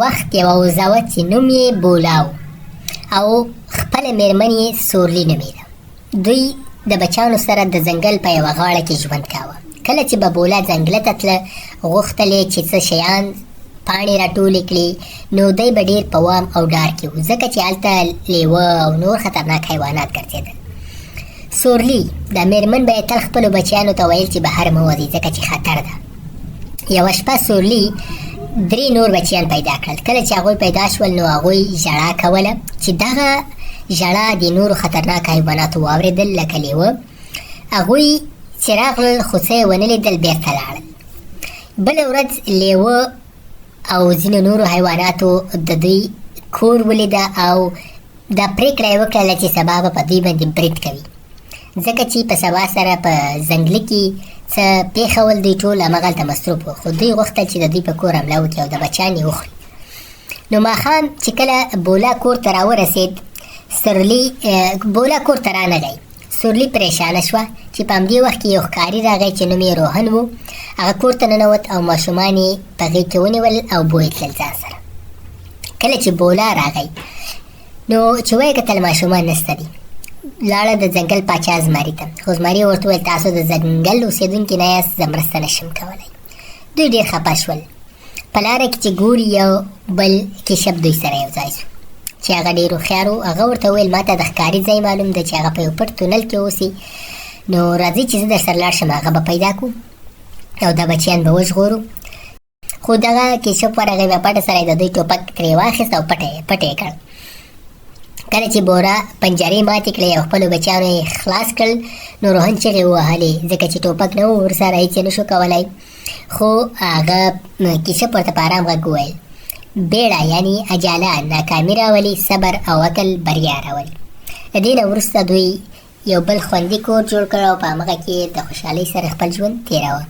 وخت یوه وزه وه چې نوم یې بولا و او خپله مېرمن یې سورلي نومېده. دوی د بچیانو سره د ځنګل په یوه غاړه کې ژوند کاوه. کله چې به بولا ځنګله ته تله، غوښتل یې چې څه شیان پاڼې راټولې کړي، نو دی به ډېر په وام او ډار کې و، ځکه چې هلته لیوه او نور خطرناک حیوانات ګرځېدل. سورلي دا مېرمن به یې تل خپلو بچیانو ته ویل چې بهر مه وځئ ځکه چې خطر ده. یوه شپه سورلي 3 نور بچیان پیدا کړل. کله چې هغوی پیدا شول نو هغوی ژړا کوله چې دغه ژړا د نورو خطرناک حیواناتو واورېدل لکه لیوه. هغوی چې راغلل خو څه یې ونه لیدل، بېرته لاړل. بله ورځ لیوه او ځینو نورو حیواناتو د دوی کور ولیده او دا پرېکړه یې وکړله چې سبا به په دوی باندې برید کوي، ځکه چې په سبا سره په ځنګله کې څه پېښه ول، دوی ټول همغلته مصروف وو، خو دوی غوښتل چې د دوی په کور حمله وکړي او د بچیان یې وخوري. نو ماښام چې کله بولا کور ته راورسېد، بولا کور ته رانغی. سورلي پریشانه شوه چې په همدې وخت کې یو ښکاري راغی چې نوم یې روهن و. هغه کور ته ننوت او ماشومان یې په غېږ کې ونیول او بوی تلل ځان سره. کله چې بولا راغی نو چې ویې کتل ماشومان نسته دي، لاړه د ځنګل پاچا زمري ته، خو زمري ورته وویل تاسو د ځنګل اوسېدونکي نه یاست، زه مرسته نشم کولی. دوی ډېر خفه شول. په لاره کې چې ګوري یو بل کشپ دوی سره یو ځای شو چې هغه ډېر هوښیار و. هغه ورته وویل ما ته د ښکاري ځای معلوم ده چې هغه په یو پټ تونل کې اوسي، نو راځئ چې زه در سره لاړ شم، هغه به پیدا کړو او دا بچیان به وژغورو. خو دغه کشپ ورغی، په پټه سره یې د دوی ټوپک ترې واخیست او پټ یې کړ. کله چې بورا پنجرې ماتې کړې او خپلو بچیانو یې خلاص کړل، نو روهن چغې ووهلې ځکه چې ټوپک نه و ورسره، هېڅ یې نشو کولی. خو هغه کشپ ورته په ارام غږ وویل بیړه یعنې عجله ناکامي راولي، صبر او عقل بریا راولي. د دې نه وروسته دوی یو بل خوندي کور جوړ کړ او په همغه کې د خوشحالۍ سره خپل ژوند تېراوه.